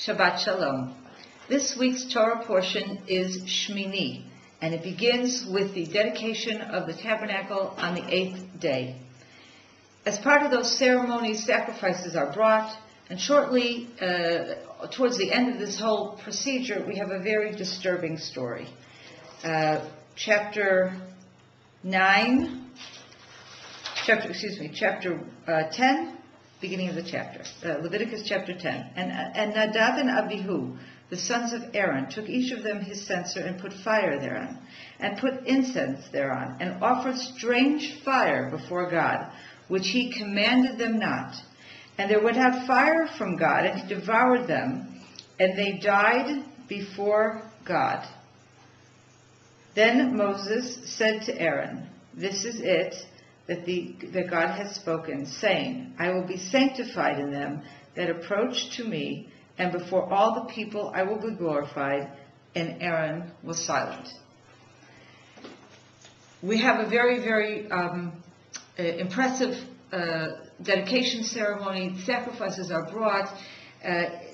Shabbat Shalom. This week's Torah portion is Shemini, and it begins with the dedication of the tabernacle on the 8th day. As part of those ceremonies, sacrifices are brought, and shortly, towards the end of this whole procedure, we have a very disturbing story. Chapter 10, beginning of the chapter, Leviticus chapter 10. And Nadab and Abihu, the sons of Aaron, took each of them his censer and put fire thereon, and put incense thereon, and offered strange fire before God, which he commanded them not. And there went out fire from God, and he devoured them, and they died before God. Then Moses said to Aaron, "This is it that God has spoken, saying, I will be sanctified in them that approach to me, and before all the people I will be glorified." And Aaron was silent. We have a very, very impressive dedication ceremony. Sacrifices are brought.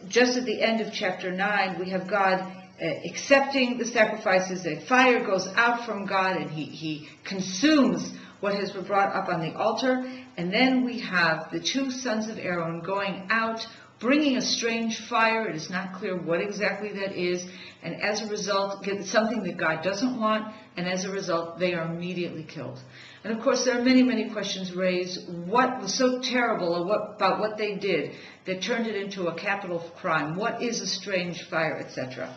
Just at the end of chapter 9, we have God accepting the sacrifices. A fire goes out from God, and he consumes what has been brought up on the altar. And then we have the two sons of Aaron going out, bringing a strange fire. It is not clear what exactly that is. And as a result, get something that God doesn't want. And as a result, they are immediately killed. And of course, there are many, many questions raised. What was so terrible about what they did that turned it into a capital crime? What is a strange fire, etc.?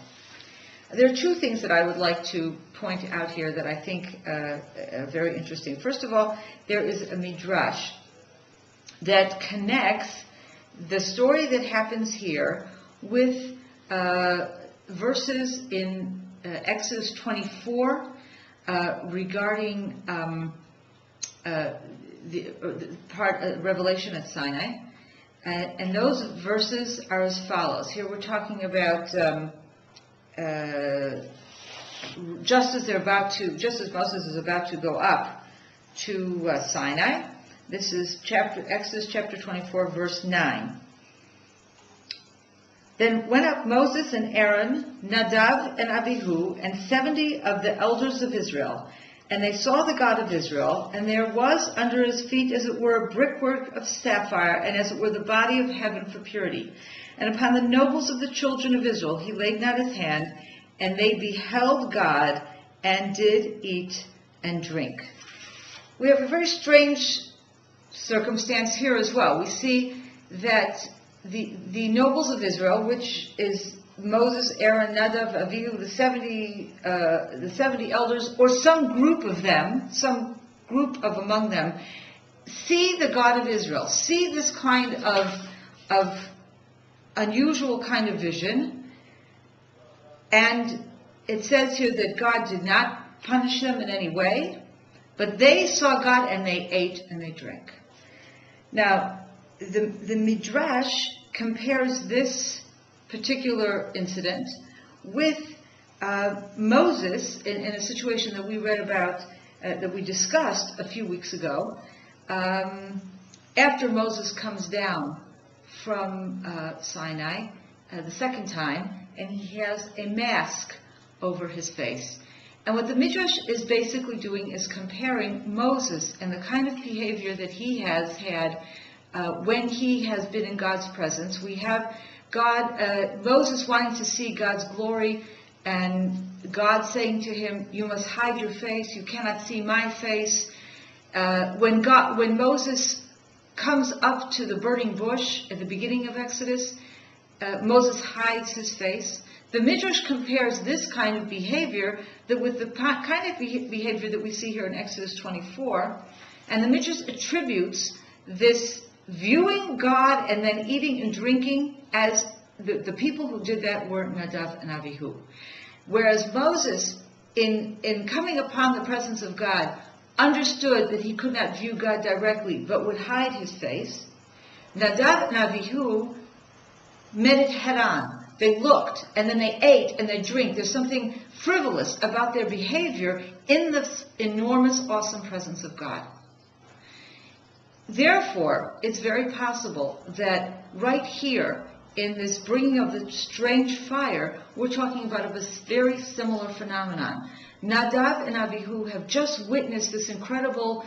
There are two things that I would like to point out here that I think are very interesting. First of all, there is a midrash that connects the story that happens here with verses in Exodus 24 regarding the part of Revelation at Sinai. And those verses are as follows. Here we're talking about just as Moses is about to go up to Sinai. This is Exodus chapter 24, verse 9. Then went up Moses and Aaron, Nadab and Abihu, and 70 of the elders of Israel. And they saw the God of Israel, and there was under his feet as it were brickwork of sapphire, and as it were the body of heaven for purity. And upon the nobles of the children of Israel he laid not his hand, and they beheld God, and did eat and drink. We have a very strange circumstance here as well. We see that the nobles of Israel, which is Moses, Aaron, Nadab, Abihu, the 70 elders, or some group of them, some group of among them, see the God of Israel, see this kind of unusual kind of vision. And it says here that God did not punish them in any way, but they saw God and they ate and they drank. Now, the Midrash compares this particular incident with Moses in a situation that we read about, that we discussed a few weeks ago, after Moses comes down from Sinai the second time, and he has a mask over his face. And what the Midrash is basically doing is comparing Moses and the kind of behavior that he has had when he has been in God's presence. We have Moses wanting to see God's glory, and God saying to him, "You must hide your face, you cannot see my face." When Moses comes up to the burning bush at the beginning of Exodus, Moses hides his face. The Midrash compares this kind of behavior with the kind of behavior that we see here in Exodus 24, and the Midrash attributes this viewing God and then eating and drinking as the people who did that were Nadab and Abihu. Whereas Moses, in coming upon the presence of God, understood that he could not view God directly, but would hide his face. Nadab and Abihu met it head on. They looked, and then they ate, and they drank. There's something frivolous about their behavior in the enormous, awesome presence of God. Therefore, it's very possible that right here, in this bringing of the strange fire, we're talking about a very similar phenomenon. Nadav and Abihu have just witnessed this incredible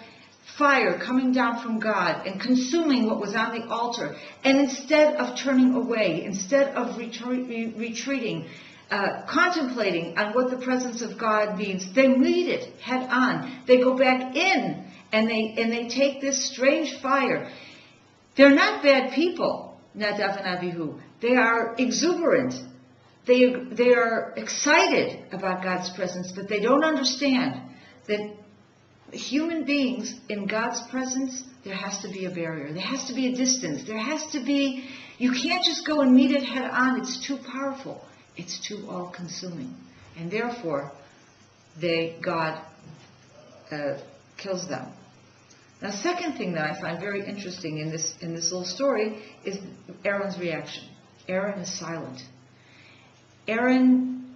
fire coming down from God and consuming what was on the altar. And instead of turning away, instead of retreating, contemplating on what the presence of God means, they meet it head on. They go back in and they take this strange fire. They're not bad people, Nadav and Abihu. They are exuberant. They are excited about God's presence, but they don't understand that human beings in God's presence, there has to be a barrier. There has to be a distance. There has to be, you can't just go and meet it head on. It's too powerful. It's too all-consuming. And therefore, God kills them. Now, second thing that I find very interesting in this little story is Aaron's reaction. Aaron is silent. Aaron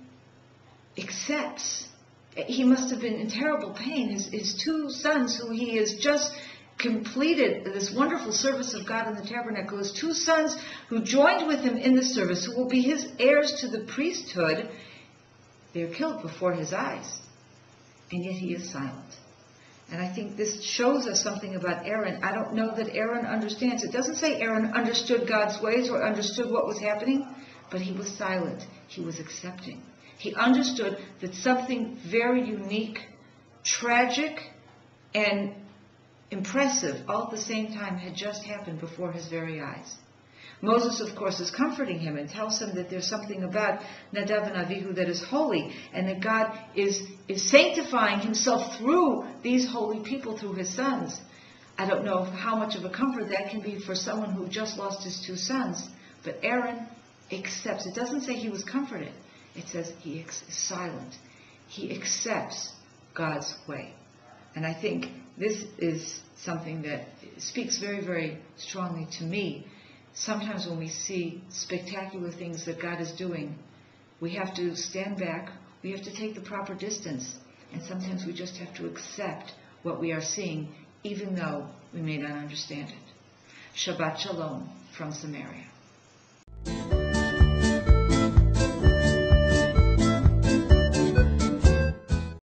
accepts. He must have been in terrible pain. His two sons, who he has just completed this wonderful service of God in the tabernacle, his two sons who joined with him in the service, who will be his heirs to the priesthood, they're killed before his eyes. And yet he is silent. And I think this shows us something about Aaron. I don't know that Aaron understands. It doesn't say Aaron understood God's ways or understood what was happening, but he was silent. He was accepting. He understood that something very unique, tragic, and impressive all at the same time had just happened before his very eyes. Moses, of course, is comforting him and tells him that there's something about Nadav and Abihu that is holy, and that God is sanctifying himself through these holy people, through his sons. I don't know how much of a comfort that can be for someone who just lost his two sons, but Aaron accepts. It doesn't say he was comforted. It says he is silent. He accepts God's way. And I think this is something that speaks very, very strongly to me. Sometimes when we see spectacular things that God is doing, we have to stand back, we have to take the proper distance, and sometimes we just have to accept what we are seeing, even though we may not understand it. Shabbat Shalom from Samaria.